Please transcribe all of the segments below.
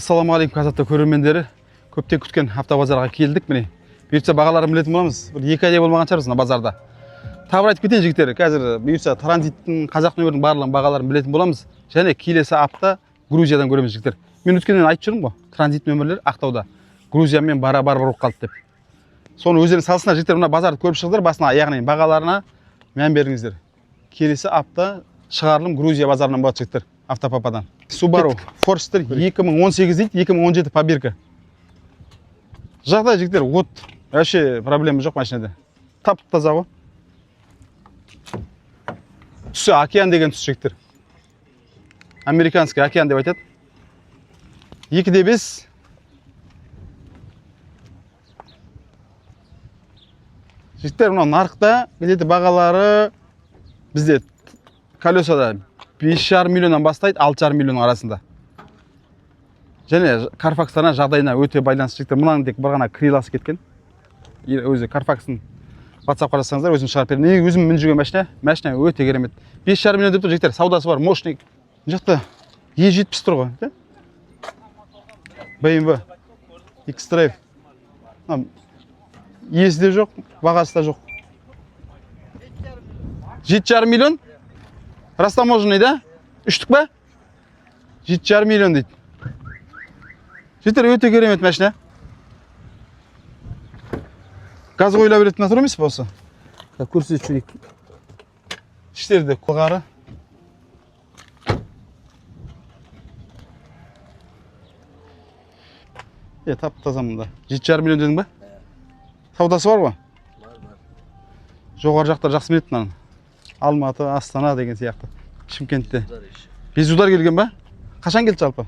Ассалаумағалейкум қазатты көрермендері. Көптен күткен авто базарға келдік міне. Бұйыртса бағаларын білетін боламыз. Бір 2 айдай болмаған шығармыз мына базарда. Тағы бір айтып кетейін жігіттер, қазір бұйыртса транзиттің қазақ нөмірінің барлығын бағаларын білетін боламыз. Және келесі апта Грузиядан көреміз жігіттер. Мен өткеннен айтып жүрмін ғой, транзит нөмірлер Ақтауда Грузиямен бара-бар болып қалды деп. Соны өздерің салсындар жігіттер, мына базарды көріп шығыңдар, басына аяғына бағаларына мән беріңіздер. Келесі апта шығарылым Грузия базарынан болады жігіттер, Автопападан. Subaru Forester 2018 дейді, 2017 побирка. Жағдай жігіттер, вот вообще проблема жоқ машинада. Тап-таза ғой. Түсі океан деген түс жігіттер. Американский океан деп айтады. 2.5. Жігіттер, мынау нарықта где-то бағалары бізде колесада 5,5 миллионнан бастайды, 6,5 миллионның арасында. Және Carfax'тарына жағдайына өте байланысты жігіттер. Мұнан тек бір ғана криласы кеткен. Өзі Carfax'ын WhatsApp-қа жазсаңыздар, өзім шығарып беремін. Өзім мініп жүрген машина өте керемет. 5,5 миллион деп тұр жігіттер, саудасы бар, мощный. Мына жақта E70 тұр ғой, BMW X-Drive. Есі де жоқ, бағасы да жоқ. 7,5 миллион? Растаможенный, да? Үштік ба? 7,5 миллион дейді. Жігіттер, өте керемет машина. Газ қойыла беретін тұр емес болса. Көрсетіп жүрейік. Іштерді қолғары. Тап-таза мұнда. 7,5 миллион дедің ба? Саудасы бар ба? Бар. Жоғары жақтар жақсы білетін мынаны. Алматы, Астана деген сияқты. Шымкентте. Безудар келген ба? Қашан келді жалпы?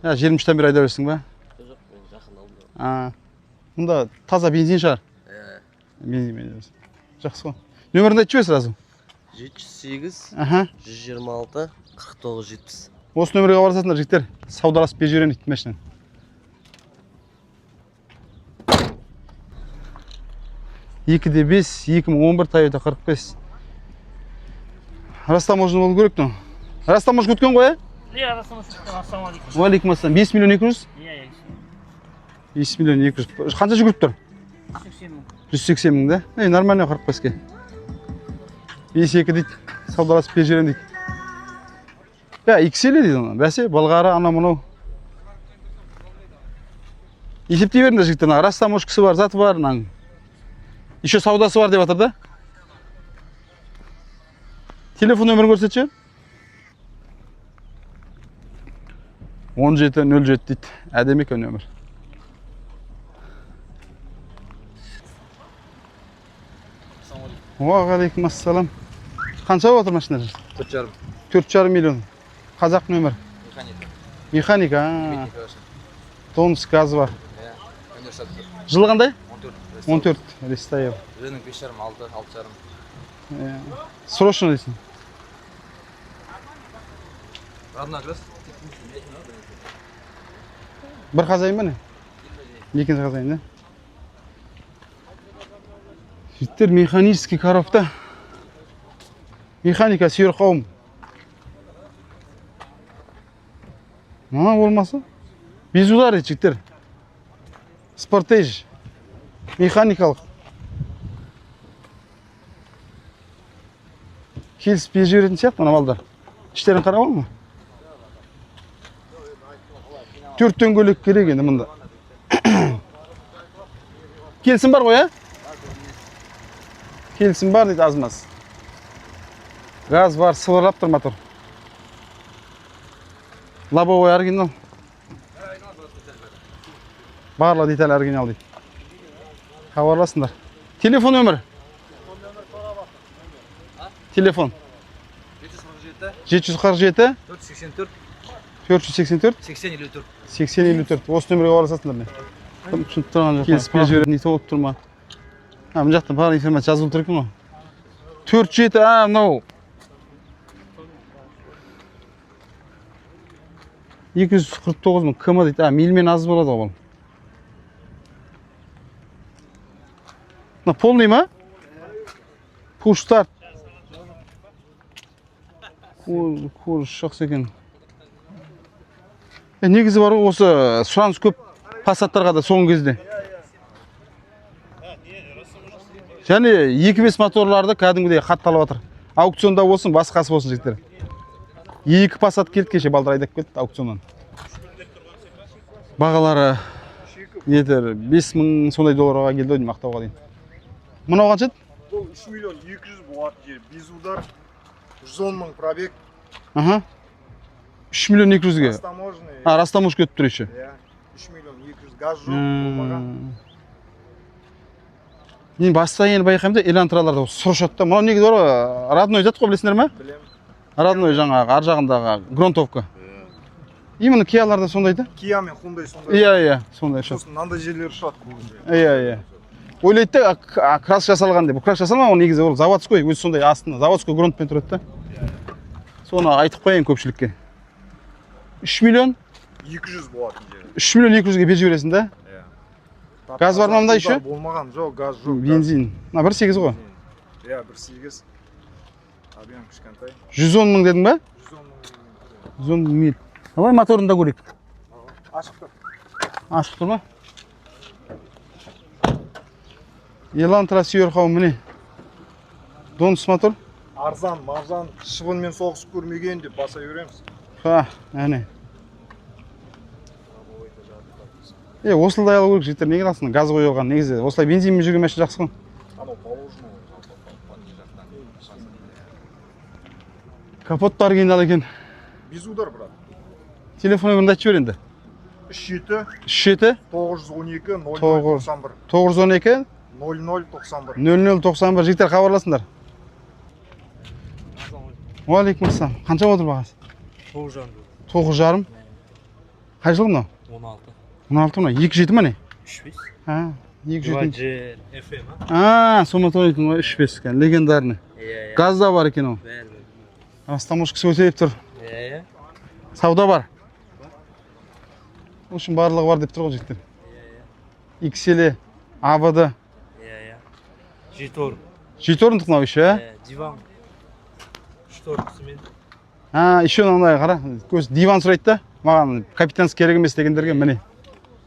23-тен бері айда берсің ба? Жоқ, мен жақын алдым. Мұнда таза бензин шығар? Бензин. Жақсы ғой. Нөмірін айтып жібер сразу. 708 126 49 70. Осы нөмірге хабарласасыңдар жігіттер. Саудаласып беріп жіберемін дейді машинаны. Екіде 5, 2011 Toyota 45. Растаможен болу керек тұн. Растаможен өткен ғой, Растаможен өткен, ассалаумалейкум. Уалейкум ассалам. 5 миллион 200? 5 миллион 200. Қанша жүгіріп тұр? 180 мың да? Нормально 45-ке. 5-2 дейді. Саудаласып беріп жіберем дейді. XL дейді оны. Бәсе, Болғары, ана-мынау. Есептей беріңдер жігіттер. Растаможкасы бар, заты бар. Еще саудасы бар деп атыр да? Телефон нөмірін көрсетші? 1707 дейді. Әдемі екен нөмір. Уағалейкум ассалам. Қанша отыр машина? 4,5 миллион. Қазақ нөмір. Механика. Тонус газы бар. Жылы қандай? 14. Рестайр. Жөнің 5,5, 6,5. Срочно дейсің? Бір қазайын ба не? Екінші қазайын да? Жігіттер, механический коробта. Механика сүйер қауым. Мана болмаса? Безудар еді жігіттер. Спортаж. Механикалық. Келісіп беріп жіберетін сияқты мына балдар. Іштерін қарап алма. 4 дөңгелек керек енді мұнда. Келісім бар ғой, Келісім бар дейді азмас. Газ бар, сывырлап тұр мотор. Лобовой оригинал. Барлық деталь оригинал дейді. Хабарласыңдар. Телефон нөмір? Телефон? 747 484 8054. Осы нөмірге хабарласасыңдар не? Түсініп тұрған жоқ. Келісіп беріп жіберетін не толып тұр ма? Мына жақтан барлық информация жазылып тұр екен ғой. 47, мынау. 249 мың км дейді. Милмен аз болады ғой бұл. Полный ма? Push start. Жақсы екен. Негізі бар ғой, осы сұраныс көп Passаттарға да соңғы кезде. Және 2.5 моторларды кәдімгідей қатталып жатыр. Аукционда болсын, басқасы болсын жігіттер. 2 Passat келді кеше, балдар айдап кетті аукционнан. Бағалары нетер 5.000 сондай долларға келді деймін Ақтауға дейін. Мынау қанша еді? Бұл 3 миллион 200 болады жер. Безудар 110 мың пробег. Аха. 3 миллион 200-ге. Растаможный. Растаможка өтіп тұр еще. Иә. 3 миллион 200 газ жоқ болмаған. Мен баста енді байқаймын да, элантраларда сұрышады да. Мынау негізі бар, родной зат қой, білесіңдер ме? Білем. Родной жаңағы ар жағындағы грунтовка. Именно Кияларда сондай да? Kia мен Hyundai сондай. Иә, сондай шығады. Сосын мынандай жерлері шығады көбінде. Иә. Ойлайды да, крас жасалған деп. Крас жасалмаған, ол негізі ол заводской, өзі сондай астында заводской грунтпен тұрады да. Соны айтып қояйын көпшілікке. 3 миллион 200 болады жері. 3 миллион 200-ге беріп жібересің да? Иә. Газ бар ма мында еще? Болмаған, жоқ, газ жоқ. Бензин. 1.8 ғой. Иә, 1.8. Объем кішкентай. 110 мың дедің ба? 110 мың. 110 мил. Давай моторын да көрейік. Ашық тұр. Ашық тұр ма? Елантра сүйерқау міне. Доныс мотор. Арзан, марзан, шыбынмен соғысып көрмеген деп баса береміз. Әне. Осылдай алу керек жігіттер, неге алсың? Газ қойылған негізі. Осылай бензинмен жүрген машина жақсы ғой. Анау положено. Капоттар кенал екен. Безудар, брат. Телефон нөмірін айтып жібер енді. 37 37 912 912 0091 0091. 0091 жігіттер хабарласыңдар. Уалейкум ассалам. Қанша отыр бағасы? 9,5. Қай жыл мынау? 16 мынау. 2.7 ма не? 3.5. 2.7. FM. Соматон екен ғой 3.5 екен. Легендарный. Газда бар екен ол. Растаможкасы өтеліп тұр. Сауда бар. В общем, барлығы бар деп тұр ғой жігіттер. XL, АВД. Жеті орындық мынау еще, Диван. Шторкасымен. Еще мынандай қара. Көз диван сұрайды да. Маған капитанский керек емес дегендерге міне.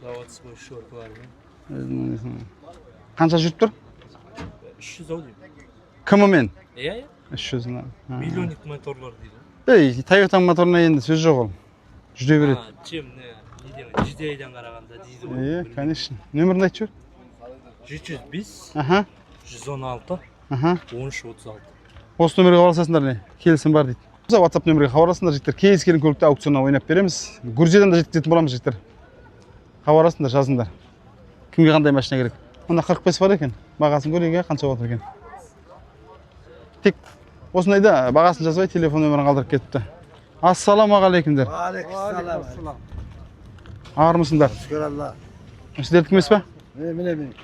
Заводской шторка бар. Қанша жүріп тұр? 300 ау деймін. Кімімен? 300. Миллионник моторлар дейді. Toyota моторына енді сөз жоқ ол. Жүре береді. Чем GTI-дан қарағанда дейді ғой. Конечно. Нөмірін айтып жүр. 705 Аха. 116 Аха. 1336. Осы нөмерге хабарласасыңдар не? Келісім бар дейді. WhatsApp нөмерге хабарласыңдар жігіттер. Кез келген көлікті аукционнан ойнап береміз. Грузиядан да жеткізетін боламыз жігіттер. Хабарласыңдар, жазыңдар. Кімге қандай машина керек? Онда 45 бар екен. Бағасын көрейік, қанша отыр екен. Тек осындайда бағасын жазбай телефон нөмірін қалдырып кетіпті. Ассалаумағалейкумдер. Aleykümselam. Армысыңдар? Şükür Allah. Сіздердікі емес па? Bilemiyorum.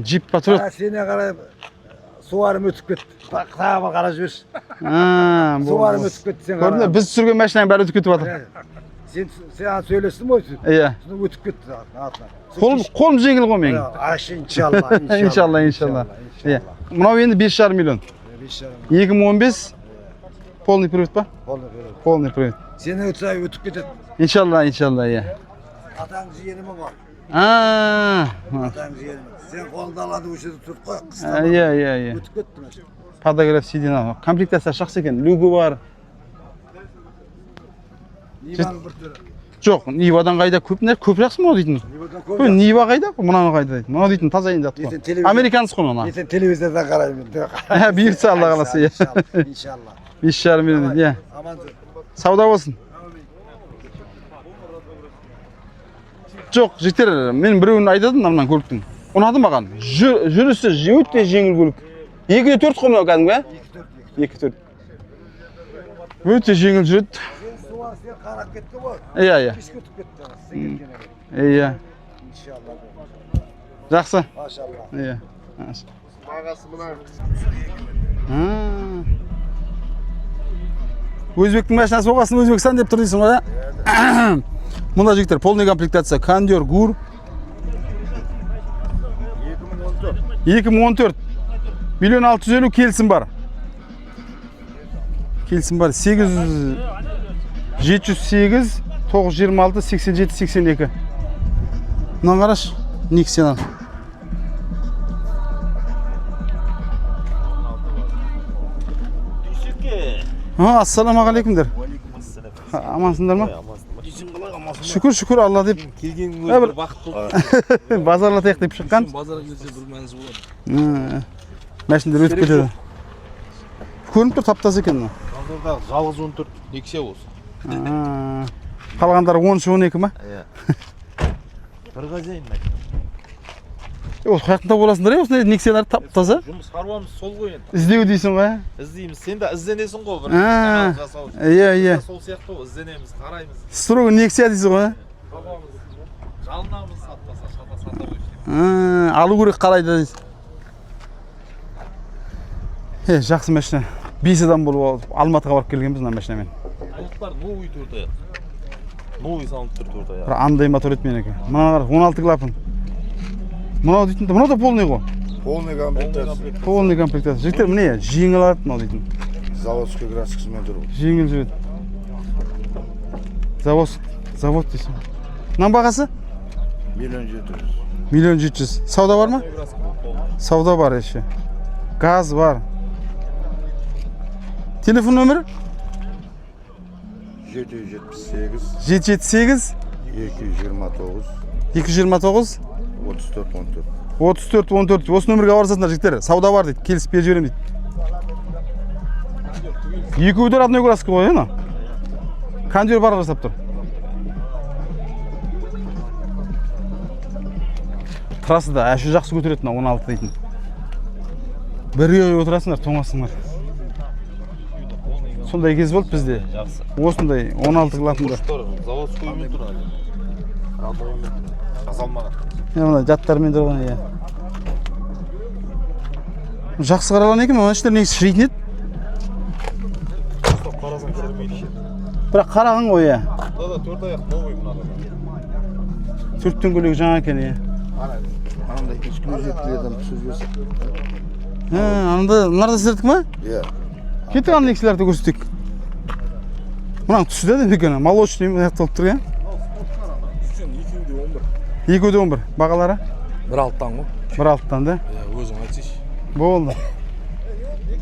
Джип Патруль. Seni qarayıp suvarım ötüp ketdi. Bak sağa bak qarab jiberish. Suvarım ötüp ketdi sen Көрдің бе? qarab. Біз түсірген машинаның бәрі өтіп кетіп жатыр. Sen söylesin mi ötüp? Иә. Şunu ötüp ketdi atla. Қолым жеңіл ғой менің. Aş inşallah. Иншалла. Иә. Мынау енді 5,5 миллион. 2015 полный привод па? Полный привод. Seni ötüp ketdi. Иншалла, иә. Atan jiyenim var. Atan jiyenim. Sen қолда алады o'sha turib qo'y. Иә. Ötüp ketdi mana. Подогрев сиденья. Комплектация жақсы екен. Люгі бар. Nivan bir türü. Жоқ, Нивадан қайда көп жақсы мынау дейтін. Nivadan koy. Нива қайда? Мынаны қайда дейтін. Мынау дейтін таза енді жатыр ғой. Американец қой мына. Eten televizordan qarayman. Бұйыртса Алла қаласа. İnşallah. 5,5 миллион. Иә. Aman dur. Сауда болсын. Жоқ, жігіттер, мен біреуін айтадым мынаған көліктің. Ұнады маған. Жүрісі өте жеңіл көлік. 2-4 қой мынау кәдімгі, 2-4. Өте жеңіл жүреді. Suvar sen qarab ketdi ғой. Иә. Pis ketib ketdi. Sen ketgan. Иә. İnşallah. Жақсы. Maşallah. Иә. Бағасы мына. Өзбектің машинасы болғасын Өзбекстан деп тұр дейсің ғой, ә? Мұнда жігіттер, полный комплектация, кондер, гур. 2014. 1.650.000 келісім бар. Келісім бар. 708 926 87 82. Мынаны қарашы. Nexia. Ассалаумағалейкум дер. Амансыңдар ма? Шүкір Алла деп. Келгеніңіз бір бақыт болды. Базарлатайық деп шыққан. Базарға келсе бір мәнісі болады. Мәшіндер өтіп кетеді. Көрініп тұр, тап-таза екен. Базардағы жалғыз 14 Nexia болсын. Қалғандары 13-12 ма? Иә. Bir хозяин мәкін. Осы қаяқтың тауып оласыңдар, осындай Nexia-лар тап-таза. Жұмыс шаруамыз сол ғой енді. Іздеу дейсің ғой? Іздейміз. Сен де ізденесің ғой бір канал жасау үшін. Иә. Сол сияқты ғой, ізденеміз, қараймыз. Строго Nexia дейсің ғой? Жалынамыз, сатпаса, сата қойшы. Алу керек қалайда дейсің. Жақсы машина. 5 адам болып Алматыға барып келгенбіз мына машинамен. Аяқтар новый төрт аяқ. Новый салынып тұр төрт аяқ. Бір андай мотор еді менікі. Мына 16 клапан. Мынау дейтін, мынау да полный ғой. Полный комплектация. Полный комплектация. Жігіттер міне жеңіл алады мынау дейтін. Заводской краскасымен тұр. Жеңіл жүреді. Завод дейсің. Мынаның бағасы? 1.700.000. 1.700.000. Сауда бар ма? Сауда бар еще. Газ бар. Телефон нөмірі? 778 778 229 229 34 14. 34 14. Осы нөмірге хабарласыңдар жігіттер. Сауда бар дейді. Келісіп беріп жіберемін дейді. Екеуі де родной краска ғой, ена? Кондер бар жасап тұр. Трассада әші жақсы көтереді мына 16 дейтін. Бірге отырасыңдар, тоңасыңдар. Сондай кез болды бізде. Жақсы. Осындай 16 клапанда. Заводскоймен тұр әлі. Радоймен жасалмаған. Мына жаттармен тұрған, иә. Жақсы қаралған екен, оның ішінде негізі шірейтін еді. Қарасаң шермейді ше. Бірақ қараған ғой, иә. Да, төрт аяқ новый мынада. Төрттен көлегі жаңа екен, иә. Анандай ешкім жеткілерден сөз берсек. Мынарда сіздердік ма? Иә. Кеттік ана Nexia-ларды көрсетейік. Мұнаң түсі де екен, молочный аяқталып тұр, иә? Екеуі де 11. Бағалары? Бір алттан ғой. Бір алттан да? Өзің айтсайшы. Болды.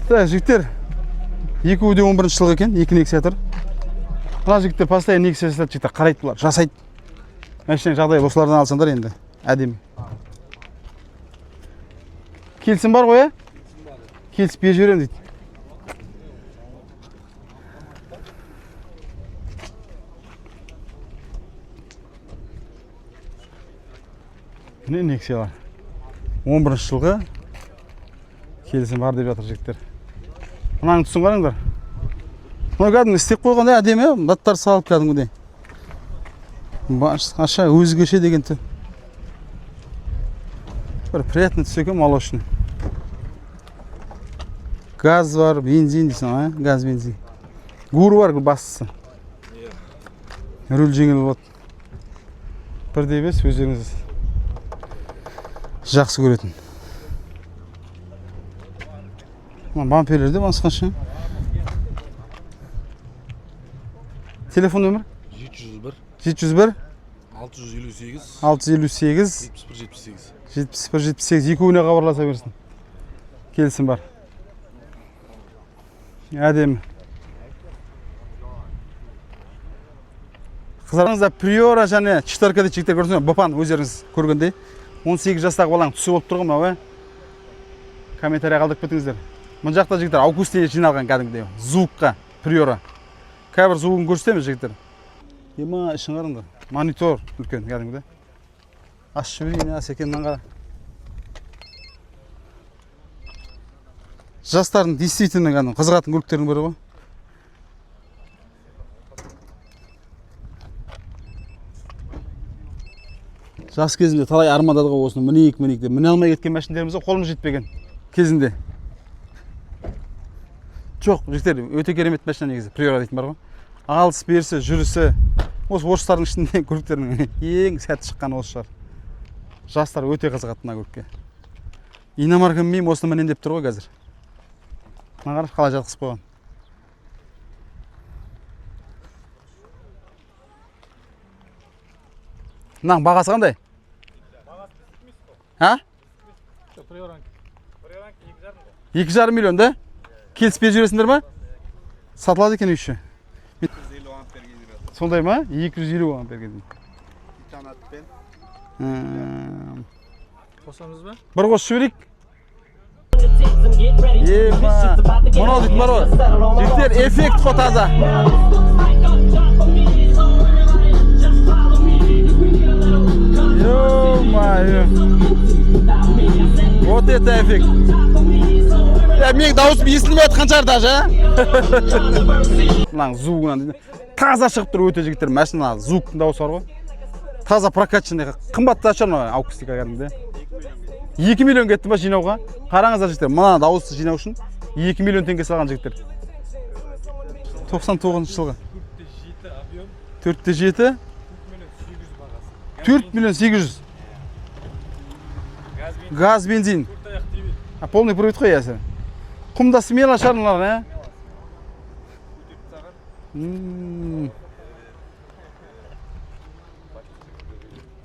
Жігіттер, екеуі де 11-ші жылғы екен, 2 Nexia тұр. Мына жігіттер постоянно Nexia жасайды, жігіттер қарайды бұлар, жасайды. Мәшінен жағдайы осылардан алсаңдар енді, әдемі. Келісім бар ғой, ә? Келісіп беріп жіберемін дейді. Міне Nexia-лар. 11-ші жылғы келісім бар деп жатыр жігіттер. Мынаның түсін қараңдар. Мына кәдімгі істеп қойғанда әдемі, баттар салып кәдімгідей. Аша өзгеше деген тү. Бір приятный түс екен, молочный. Газ бар, бензин дейсің, а? Газ, бензин. Гур бар, бастысы. Руль жеңіл болады. Бірде емес, өздеріңіз жақсы көретін. Бамперлерде басқаша. Телефон нөмір? 701 701 658 658 7178. 7178 екеуіне хабарласа берсін. Келісім бар. Әдемі. Қыздарыңызда Priora және 4 жігіттер көрсін, Бопан өздеріңіз көргендей. 18 жастағы балаң түсі болып тұрғы ма, комментария қалдырып кетіңіздер. Мұн жақта жігіттер Августия жиналған кәдімгідей. Звукқа, Priora. Кәбір звугын көрсетеміз жігіттер. Ема ішін қарыңдар. Монитор үлкен кәдімгідей. Ашшы берейін, әс екеннен қара. Жастардың действительно кәдімгі қызығатын көліктердің бірі ғой. Жас кезінде талай армандады ғой осыны мінейік деп. Міне алмай кеткен машиналарымызға қолымыз жетпеген кезінде. Жоқ, жігіттер, өте керемет машина негізі, Priora дейтін бар ғой. Алыс берісі, жүрісі, осы орыстардың ішінде көліктерінің ең сәтті шыққан осы шығар. Жастар өте қызығады мына көлікке. Иномарка мінбеймін, осыны мінем деп тұр ғой қазір. Мына қарап қалай жатқызып қойған. Мынаның бағасы қандай? А? 2,5 миллион да? Келіспей жүресіңдер ма? Сатылады екен үйші. Сондай ма? 250 амперге дейін. Қосамыз ба? Бір қосып жіберейік. Ема, мынау дейтін бар ғой. Жігіттер эффект қой таза. Ё-моё. Вот это эффект. Менің дауысым естілмей жатқан шығар даже, а? Мынаның звугынан дейді. Таза шығып тұр өте жігіттер. Машина звуктың дауысы бар ғой. Таза прокатчанный, қымбатты шығар мына акустика кәдімгі. 2 миллион кетті ма жинауға? Қараңыздар жігіттер, мына дауысты жинау үшін 2 миллион теңге салған жігіттер. 99 жылғы. 4-7 4 миллион 800. Газ, бензин. Полный привод қой ясы. Құмда смело шарылар,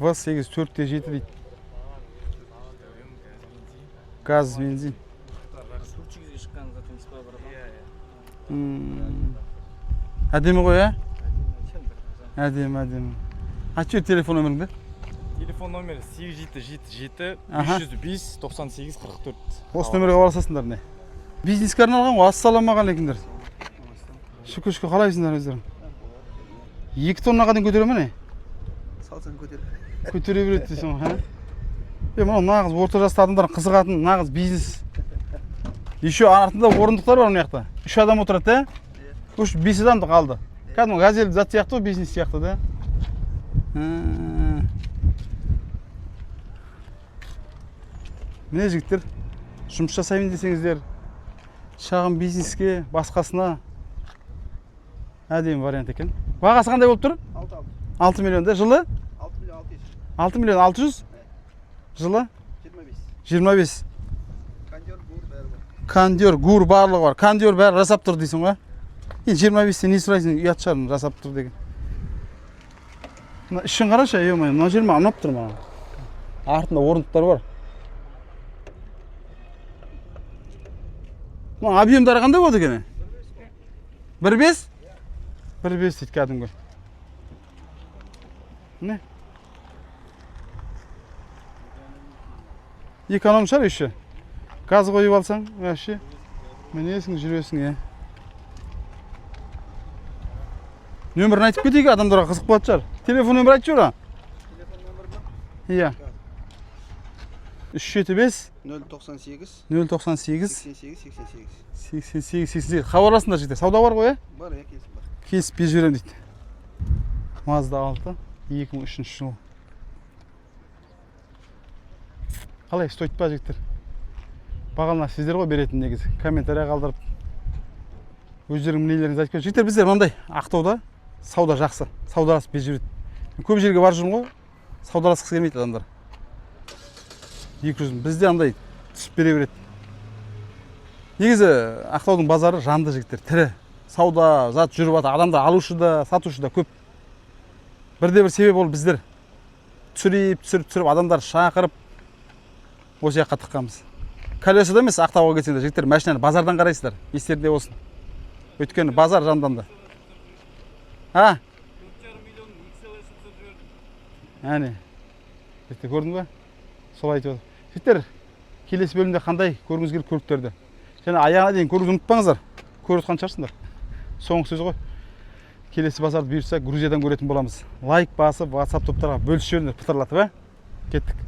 ВАЗ-8 4-7 дейді. Газ, бензин. Әдемі ғой, ә? Әдемі. Ачу телефон нөміріңді? Телефон номері 8777-305-98-44. Осы нөмірге хабарласасыңдар не? Бизнеске арналған ғой, ассалаумағалейкумдер. Шүкір қалайсыңдар өздерің? 2 тоннаға дейін көтере ме не? Салсаң көтер. Көтере береді дейсің ғой, мынау нағыз орта жасты адамдар қызығатын нағыз бизнес. Еще артында орындықтар бар мына жақта. 3 адам отырады, да? 5 адамды қалды. Кәдімгі газель зат сияқты ғой, бизнес сияқты, да? Міне жігіттер, жұмыс жасаймын десеңіздер, шағын бизнеске, басқасына әдемі вариант екен. Бағасы қандай болып тұр? 6 миллион, да? Жылы? 6 миллион 600? Жылы? 25. Кондер, гур барлығы бар. Кондер бәрі жасап тұр дейсің ғой? 25-тен не сұрайсың, ұят шығарын жасап тұр деген. Ішін қарашы, мына жер ма ұнап тұр ма? Артында орындықтар бар. Объемдары қандай болды екен? 1,5? 1,5 дейді кәдімгі. Не? Эконом шығар еще. Газ қойып алсаң, вообще. Мінесің, жүресің, Нөмірін айтып кетейік, адамдарға қызық болады шығар. Телефон нөмір айтып жүр, Иә. 375 098 098 88 88. Хабарласыңдар жігіттер. Сауда бар ғой, Бар, келсін бар. Кесіп беріп жіберем дейді. Mazda 6 2003 жыл. Қалай, стоит па жігіттер? Бағалына сіздер ғой беретін негізі. Комментария қалдырып өздерің мнениелеріңізді айтып кетіңіздер. Жігіттер, біздер мынандай Ақтауда сауда жақсы. Саудаласып беріп жүреді. Көп жерге барып жүрмін ғой. Саудаласқысы келмейді адамдар. 200 бізде андай түсіп бере береді. Негізі Ақтаудың базары жанды жігіттер, тірі. Сауда, зат жүріп жатыр. Адамдар алушы да, сатушы да көп. Бірде-бір себеп ол біздер түсіріп адамдар шақырып осы жаққа тыққанбыз. Колесода емес, Ақтауға кетсеңдер жігіттер, машинаны базардан қарайсыздар. Естерінде болсын. Өйткені базар жанданды. А? 4,5 миллион XL-сын жібердім. Әне. Жігіттер, көрдің ба? Солай айтып отыр. Жігіттер, келесі бөлімде қандай көргіңіз келіп көліктерді. Және аяғына дейін көруді ұмытпаңыздар. Көріп отқан шығарсыңдар. Соңғы сөзі ғой. Келесі базарды бұйырса Грузиядан көретін боламыз. Лайк басып, WhatsApp топтарға бөлісіп жіберіңдер, пытырлатып, Кеттік.